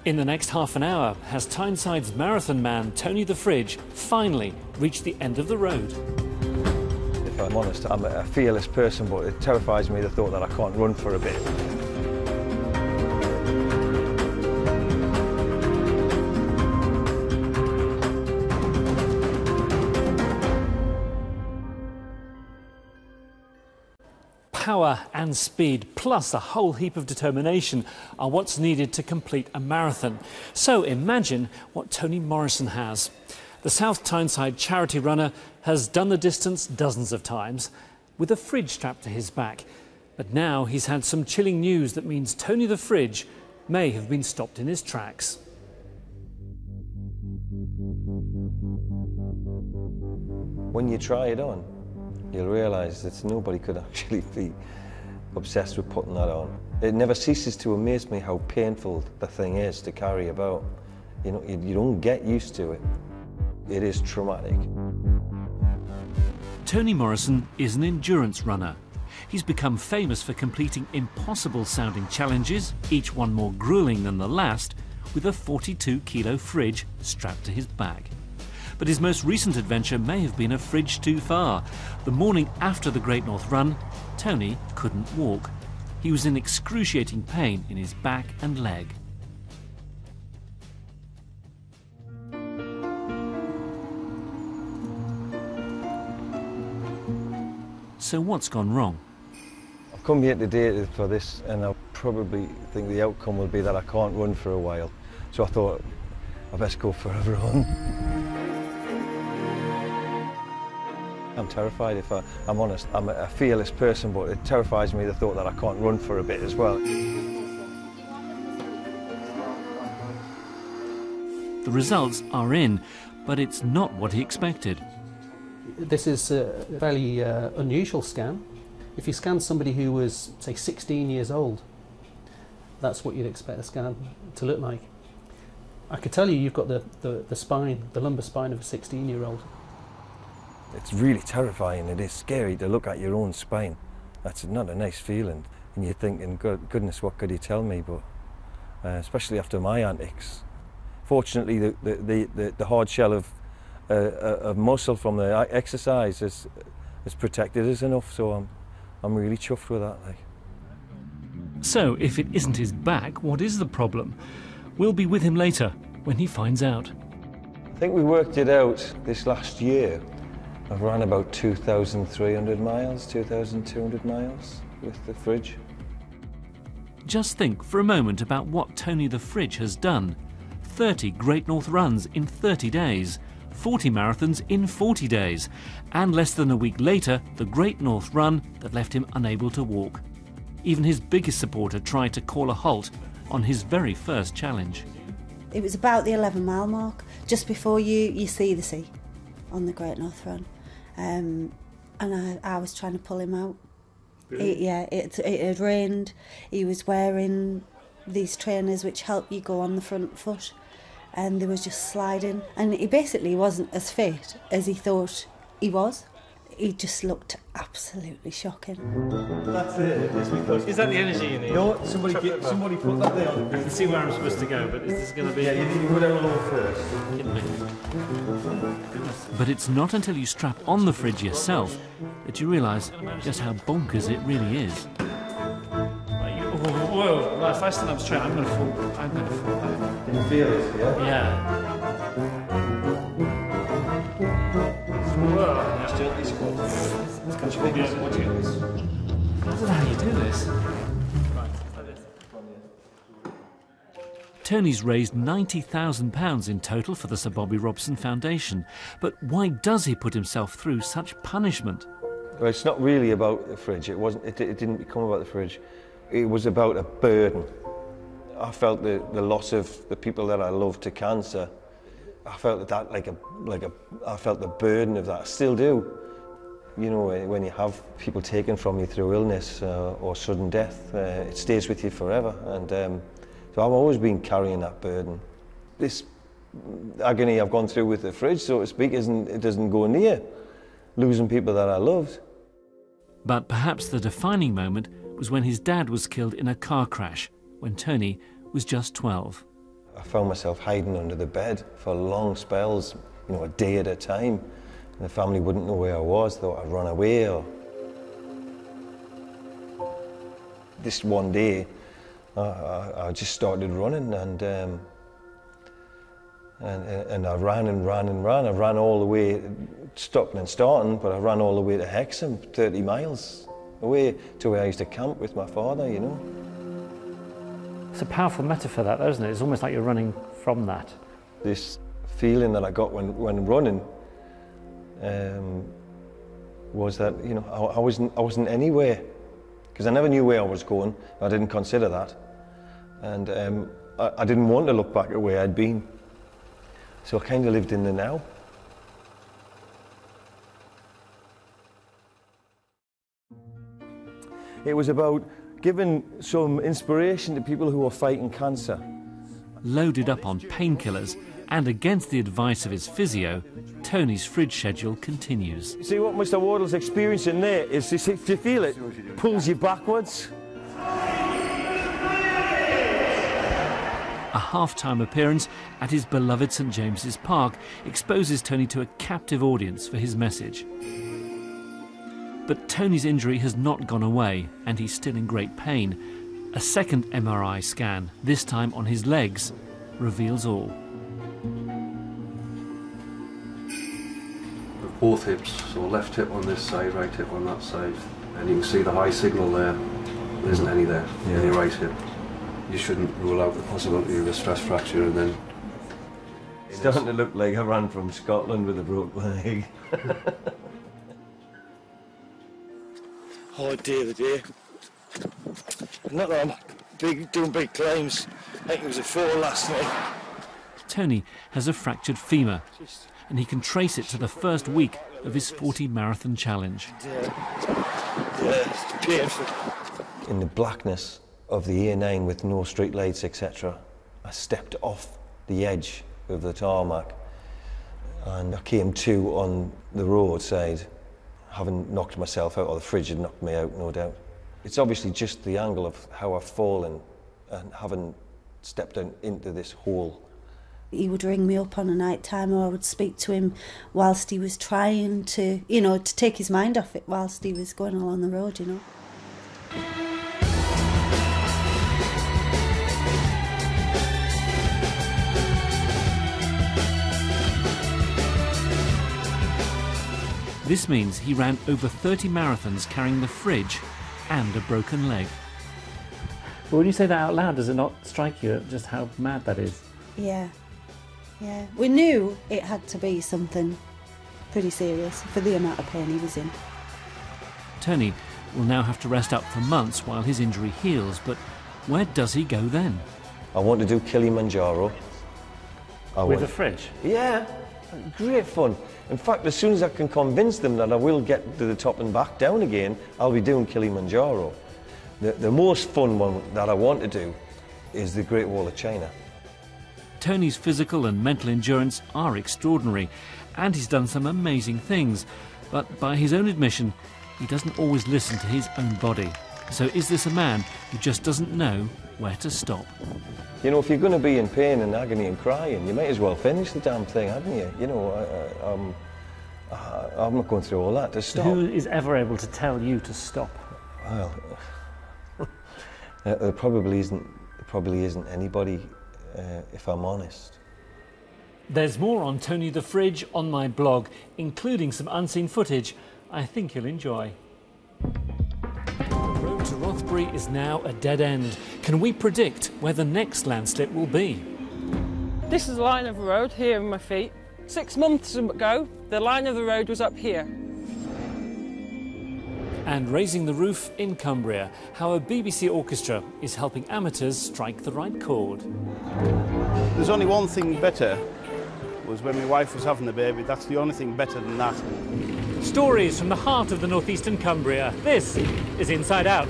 In the next half an hour, has Tyneside's marathon man Tony the Fridge finally reached the end of the road? If I'm honest, I'm a fearless person, but it terrifies me the thought that I can't run for a bit. Power and speed, plus a whole heap of determination, are what's needed to complete a marathon. So imagine what Tony Morrison has. The South Tyneside charity runner has done the distance dozens of times with a fridge strapped to his back. But now he's had some chilling news that means Tony the Fridge may have been stopped in his tracks. When you try it on, you'll realise that nobody could actually be obsessed with putting that on. It never ceases to amaze me how painful the thing is to carry about. You know, you don't get used to it. It is traumatic. Tony Morrison is an endurance runner. He's become famous for completing impossible-sounding challenges, each one more gruelling than the last, with a 42-kilo fridge strapped to his back. But his most recent adventure may have been a fridge too far. The morning after the Great North Run, Tony couldn't walk. He was in excruciating pain in his back and leg. So what's gone wrong? I've come here today for this, and I probably think the outcome will be that I can't run for a while. So I thought I best go for a run. I'm terrified, if I'm honest. I'm a fearless person, but it terrifies me the thought that I can't run for a bit as well. The results are in, but it's not what he expected. This is a fairly unusual scan. If you scan somebody who was, say, 16 years old, that's what you'd expect a scan to look like. I could tell you you've got the spine, the lumbar spine of a 16-year-old. It's really terrifying. It is scary to look at your own spine. That's not a nice feeling. And you're thinking, goodness, what could he tell me? But especially after my antics. Fortunately, the hard shell of muscle from the exercise has protected us enough, so I'm really chuffed with that. Like. So, if it isn't his back, what is the problem? We'll be with him later, when he finds out. I think we worked it out this last year. I've run about 2,300 miles, 2,200 miles with the fridge. Just think for a moment about what Tony the Fridge has done. 30 Great North runs in 30 days, 40 marathons in 40 days, and less than a week later, the Great North Run that left him unable to walk. Even his biggest supporter tried to call a halt on his very first challenge. It was about the 11-mile mark, just before you see the sea on the Great North Run. And I was trying to pull him out. Really? It had rained. He was wearing these trainers which help you go on the front foot, and they was just sliding. And he basically wasn't as fit as he thought he was. He just looked absolutely shocking. That's it. Is that the energy you need? No, somebody put that there. I can see where I'm supposed to go, but is this going to be... Yeah, you need to go down low first. But it's not until you strap on the fridge yourself that you realise just how bonkers it really is. Whoa, well, if I stand up straight, I'm going to fall. I'm going to fall back. Can you feel it, yeah? Yeah. Whoa. Just gently squat. I don't know how you do this. Tony's raised £90,000 in total for the Sir Bobby Robson Foundation. But why does he put himself through such punishment? Well, it's not really about the fridge. It didn't become about the fridge. It was about a burden. I felt the loss of the people that I love to cancer. I felt that I felt the burden of that. I still do. You know, when you have people taken from you through illness or sudden death, it stays with you forever. And so I've always been carrying that burden. This agony I've gone through with the fridge, so to speak, it doesn't go near losing people that I loved. But perhaps the defining moment was when his dad was killed in a car crash, when Tony was just 12. I found myself hiding under the bed for long spells, you know, a day at a time. And the family wouldn't know where I was, thought I'd run away. Or this one day, I just started running, and I ran and ran and ran. I ran all the way, stopping and starting, but I ran all the way to Hexham, 30 miles away to where I used to camp with my father, you know. It's a powerful metaphor, that, isn't it? It's almost like you're running from that. This feeling that I got when running was that, you know, I wasn't anywhere, because I never knew where I was going. I didn't consider that, and I didn't want to look back at where I'd been. So I kind of lived in the now. It was about giving some inspiration to people who are fighting cancer. Loaded up on painkillers and against the advice of his physio, Tony's fridge schedule continues. See what Mr. Wardle's experiencing there is this, if you feel it, pulls you backwards. A half-time appearance at his beloved St James's Park exposes Tony to a captive audience for his message. But Tony's injury has not gone away, and he's still in great pain. A second MRI scan, this time on his legs, reveals all. Both hips, so left hip on this side, right hip on that side. And you can see the high signal there. There isn't any there, in your right hip. You shouldn't rule out the possibility of a stress fracture, and then... It's starting to look like I ran from Scotland with a broken leg. Hard day of the day. Not that I'm doing big claims. I think it was a 4 last night. Tony has a fractured femur, and he can trace it to the first week of his 40 marathon challenge. It's painful. In the blackness of the A9 with no street lights, etc., I stepped off the edge of the tarmac, and I came to on the roadside, having knocked myself out, or the fridge had knocked me out, no doubt. It's obviously just the angle of how I've fallen and having stepped down into this hole. He would ring me up on a night time, or I would speak to him whilst he was trying to, you know, to take his mind off it whilst he was going along the road, you know. This means he ran over 30 marathons carrying the fridge and a broken leg. But when you say that out loud, does it not strike you just how mad that is? Yeah. We knew it had to be something pretty serious for the amount of pain he was in. Tony will now have to rest up for months while his injury heals, but where does he go then? I want to do Kilimanjaro. With a fridge? Yeah, great fun. In fact, as soon as I can convince them that I will get to the top and back down again, I'll be doing Kilimanjaro. The most fun one that I want to do is the Great Wall of China. Tony's physical and mental endurance are extraordinary, and he's done some amazing things. But by his own admission, he doesn't always listen to his own body. So is this a man who just doesn't know where to stop? You know, if you're going to be in pain and agony and crying, you might as well finish the damn thing, hadn't you? You know, I'm not going through all that to stop. Who is ever able to tell you to stop? Well, there probably isn't anybody, if I'm honest. There's more on Tony the Fridge on my blog, including some unseen footage I think you'll enjoy. The road to Rothbury is now a dead end. Can we predict where the next landslip will be? This is the line of the road here in my feet. 6 months ago, the line of the road was up here. And raising the roof in Cumbria, how a BBC orchestra is helping amateurs strike the right chord. There's only one thing better, was when my wife was having the baby. That's the only thing better than that. Stories from the heart of the northeastern Cumbria. This is Inside Out.